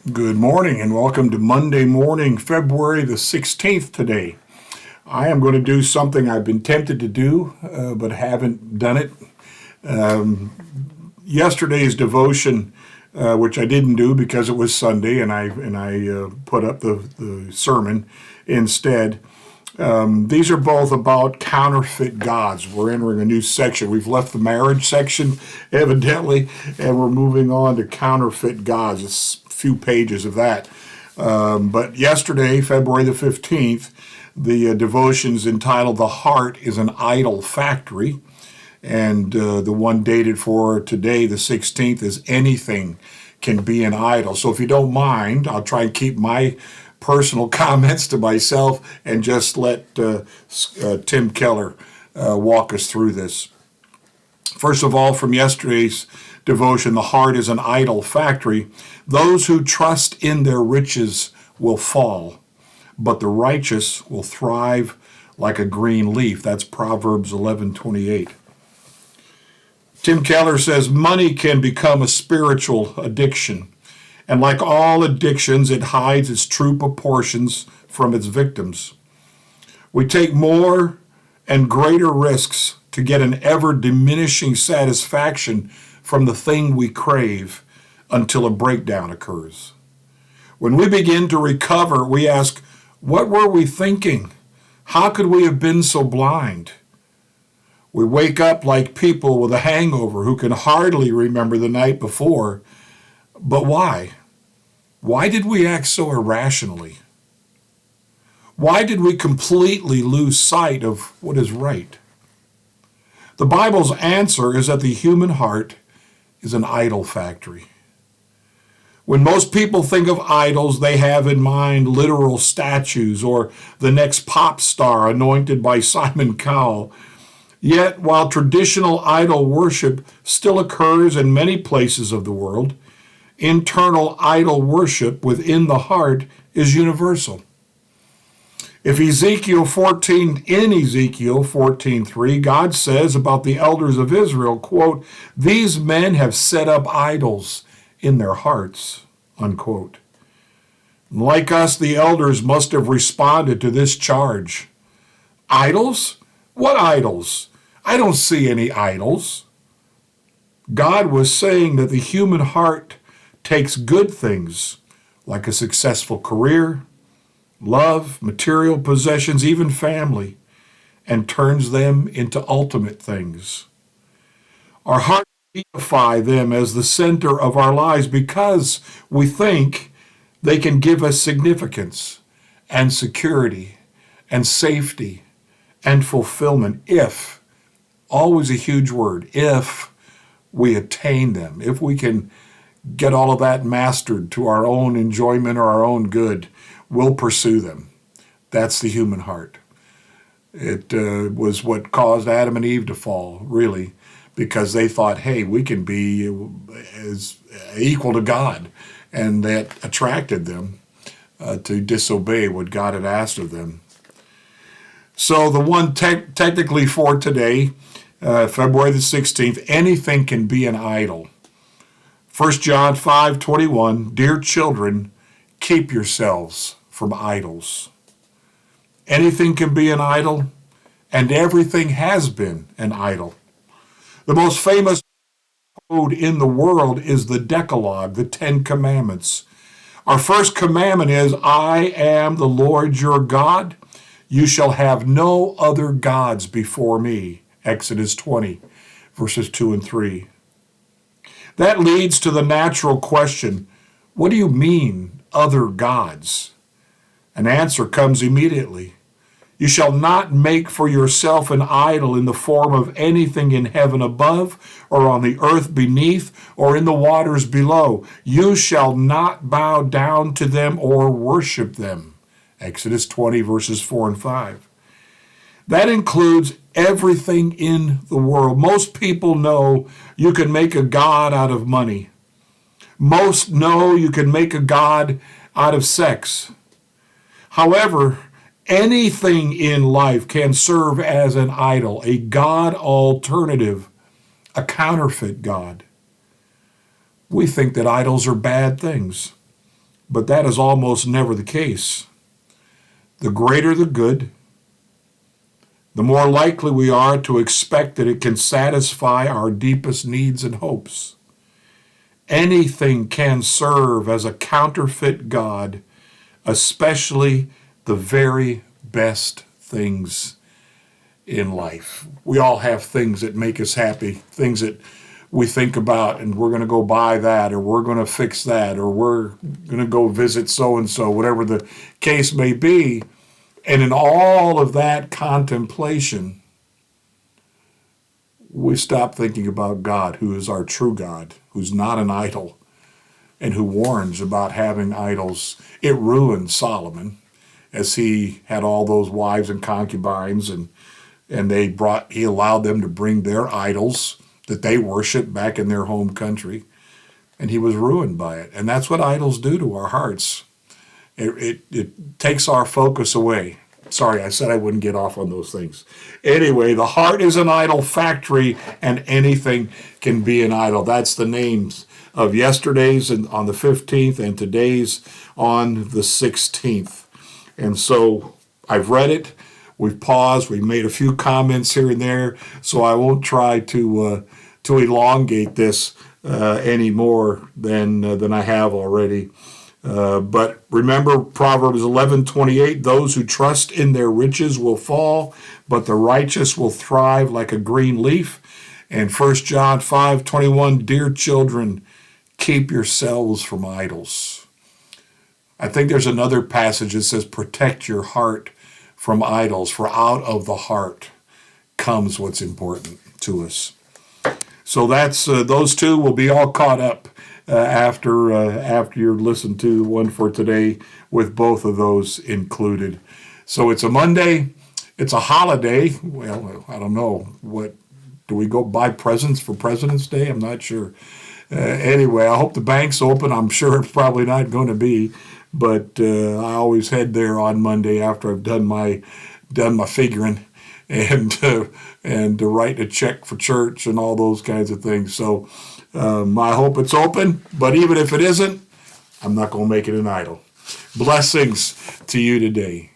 Good morning and welcome to Monday morning, February the 16th today. I am going to do something I've been tempted to do, but haven't done it. Yesterday's devotion, which I didn't do because it was Sunday, and I put up the sermon instead. These are both about counterfeit gods. We're entering a new section. We've left the marriage section, evidently, and we're moving on to counterfeit gods. It's a few pages of that. But yesterday, February the 15th, the devotion's entitled "The Heart is an Idol Factory." And the one dated for today, the 16th, is "Anything Can Be an Idol." So if you don't mind, I'll try and keep my personal comments to myself and just let Tim Keller walk us through this. First of all, from yesterday's devotion, "The heart is an idol factory. Those who trust in their riches will fall, but the righteous will thrive like a green leaf." That's Proverbs 11:28. Tim Keller says money can become a spiritual addiction, and like all addictions, it hides its true proportions from its victims. We take more and greater risks to get an ever-diminishing satisfaction from the thing we crave until a breakdown occurs. When we begin to recover, we ask, what were we thinking? How could we have been so blind? We wake up like people with a hangover who can hardly remember the night before. But why? Why did we act so irrationally? Why did we completely lose sight of what is right? The Bible's answer is that the human heart is an idol factory. When most people think of idols, they have in mind literal statues or the next pop star anointed by Simon Cowell. Yet, while traditional idol worship still occurs in many places of the world, internal idol worship within the heart is universal. In Ezekiel 14:3, God says about the elders of Israel, quote, "These men have set up idols in their hearts," unquote. Like us, the elders must have responded to this charge. Idols? What idols? I don't see any idols. God was saying that the human heart takes good things like a successful career, love, material possessions, even family, and turns them into ultimate things. Our hearts deify them as the center of our lives because we think they can give us significance and security and safety and fulfillment if, always a huge word, if we attain them, if we can get all of that mastered to our own enjoyment or our own good, we'll pursue them. That's the human heart. It was what caused Adam and Eve to fall, really, because they thought, hey, we can be as equal to God, and that attracted them to disobey what God had asked of them. So the one technically for today, February the 16th, anything can be an idol. 1 John 5:21, "Dear children, keep yourselves from idols." Anything can be an idol, and everything has been an idol. The most famous code in the world is the Decalogue, the Ten Commandments. Our first commandment is, "I am the Lord your God. You shall have no other gods before me." Exodus 20, verses 2 and 3. That leads to the natural question, what do you mean, other gods? An answer comes immediately. You shall not make for yourself an idol in the form of anything in heaven above, or on the earth beneath, or in the waters below. You shall not bow down to them or worship them. Exodus 20, verses 4 and 5. That includes everything in the world. Most people know you can make a god out of money. Most know you can make a god out of sex. However, anything in life can serve as an idol, a god alternative, a counterfeit god. We think that idols are bad things. but that is almost never the case. The greater the good, the more likely we are to expect that it can satisfy our deepest needs and hopes. Anything can serve as a counterfeit God, especially the very best things in life. We all have things that make us happy, things that we think about, and we're going to go buy that, or we're going to fix that, or we're going to go visit so-and-so, whatever the case may be. And in all of that contemplation, we stop thinking about God, who is our true God, who's not an idol, and who warns about having idols. It ruined Solomon, as he had all those wives and concubines, and he allowed them to bring their idols that they worshiped back in their home country, and he was ruined by it. And that's what idols do to our hearts. It takes our focus away. Sorry, I said I wouldn't get off on those things. Anyway, the heart is an idol factory, and anything can be an idol. That's the names of yesterday's on the 15th and today's on the 16th. And so I've read it. We've paused. We've made a few comments here and there, so I won't try to elongate this any more than I have already. But remember Proverbs 11:28, those who trust in their riches will fall, but the righteous will thrive like a green leaf. And 1 John 5:21, dear children, keep yourselves from idols. I think there's another passage that says, protect your heart from idols, for out of the heart comes what's important to us. So that's those two will be all caught up after you listen to one for today with both of those included. So it's a Monday. It's a holiday. Well, I don't know. What do we go buy presents for President's Day? I'm not sure. Anyway, I hope the bank's open. I'm sure it's probably not going to be, but I always head there on Monday after I've done my figuring and to write a check for church and all those kinds of things. So I hope it's open, but even if it isn't, I'm not going to make it an idol. Blessings to you today.